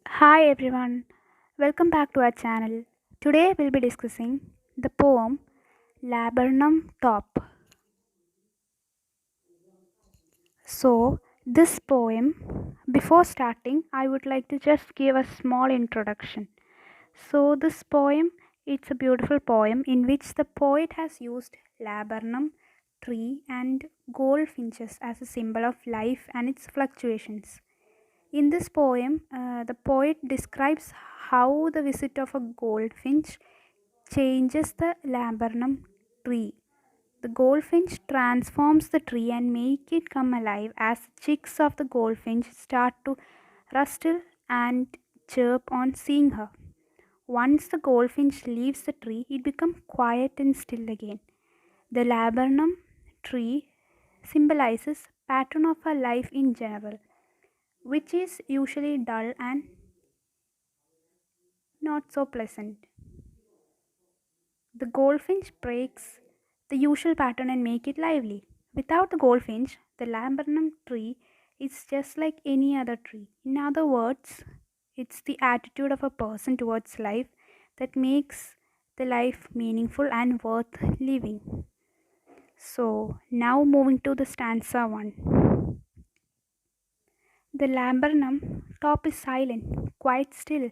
Hi everyone, welcome back to our channel. Today we'll be discussing the poem Laburnum Top. So, this poem, before starting, I would like to just give a small introduction. So, this poem, it's a beautiful poem in which the poet has used laburnum tree and goldfinches as a symbol of life and its fluctuations. In this poem, the poet describes how the visit of a goldfinch changes the laburnum tree. The goldfinch transforms the tree and make it come alive as chicks of the goldfinch start to rustle and chirp on seeing her. Once the goldfinch leaves the tree, it becomes quiet and still again. The laburnum tree symbolizes pattern of her life in general, which is usually dull and not so pleasant. The goldfinch breaks the usual pattern and make it lively. Without the goldfinch, the laburnum tree is just like any other tree. In other words, it's the attitude of a person towards life that makes the life meaningful and worth living. So, now moving to the stanza 1. The laburnum top is silent, quite still.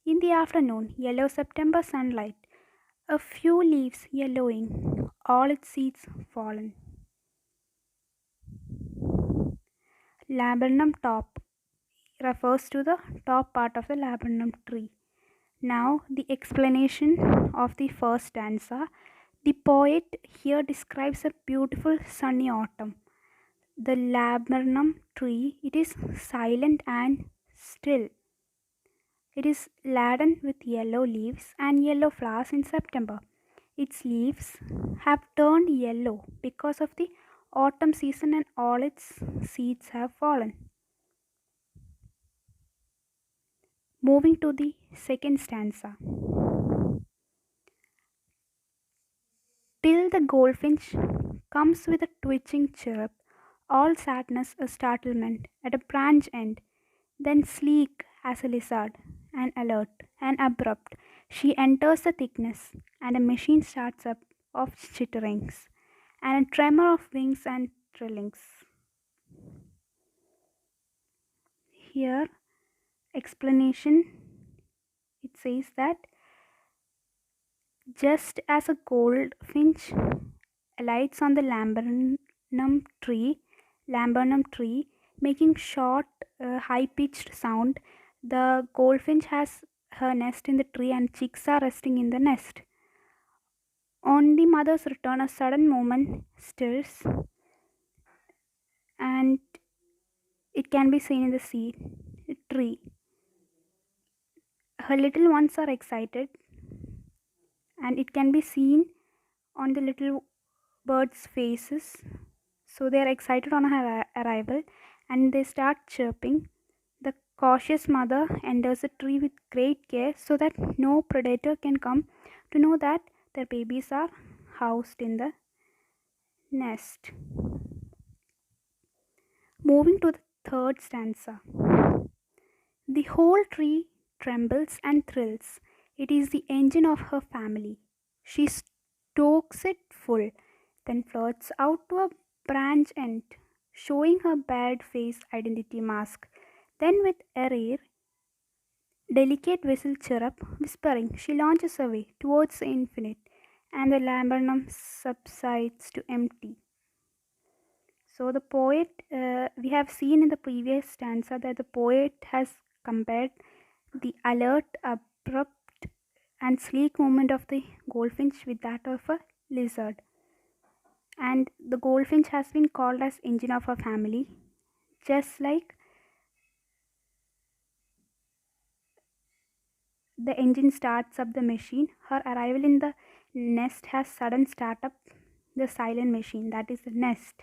In the afternoon, yellow September sunlight, a few leaves yellowing, all its seeds fallen. Laburnum top refers to the top part of the laburnum tree. Now, the explanation of the first stanza. The poet here describes a beautiful sunny autumn. The laburnum tree, it is silent and still. It is laden with yellow leaves and yellow flowers in September. Its leaves have turned yellow because of the autumn season and all its seeds have fallen. Moving to the second stanza. Till the goldfinch comes with a twitching chirp, all sadness a startlement at a branch end, then sleek as a lizard, and alert and abrupt, she enters the thickness, and a machine starts up of chitterings, and a tremor of wings and trillings. Here, explanation it says that just as a goldfinch alights on the laburnum tree, making short, high-pitched sound, the goldfinch has her nest in the tree and chicks are resting in the nest. On the mother's return, a sudden movement stirs, and it can be seen in the tree. Her little ones are excited, and it can be seen on the little birds' faces. So they are excited on her arrival and they start chirping. The cautious mother enters the tree with great care so that no predator can come to know that their babies are housed in the nest. Moving to the third stanza. The whole tree trembles and thrills. It is the engine of her family. She stokes it full, then floats out to a branch end, showing her bad face identity mask. Then, with a rare, delicate whistle chirrup, whispering, she launches away towards the infinite, and the laburnum subsides to empty. So, the poet, we have seen in the previous stanza that the poet has compared the alert, abrupt, and sleek movement of the goldfinch with that of a lizard. And the goldfinch has been called as engine of a family, just like the engine starts up the machine. Her arrival in the nest has sudden start up the silent machine, that is the nest.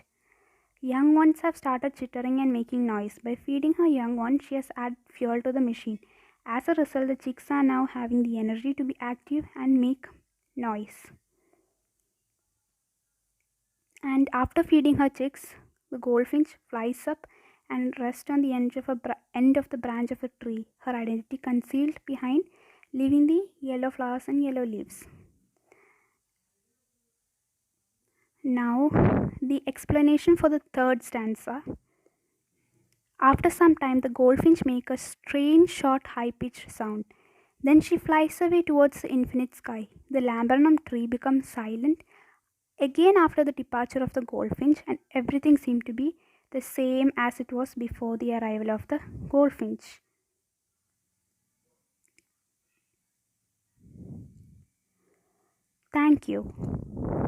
Young ones have started chittering and making noise. By feeding her young ones, she has added fuel to the machine. As a result, the chicks are now having the energy to be active and make noise. And after feeding her chicks, the goldfinch flies up and rest on the end of the branch of a tree, her identity concealed behind, leaving the yellow flowers and yellow leaves. Now, the explanation for the third stanza. After some time, the goldfinch makes a strange, short, high pitched sound. Then she flies away towards the infinite sky. The laburnum tree becomes silent again after the departure of the goldfinch, and everything seemed to be the same as it was before the arrival of the goldfinch. Thank you.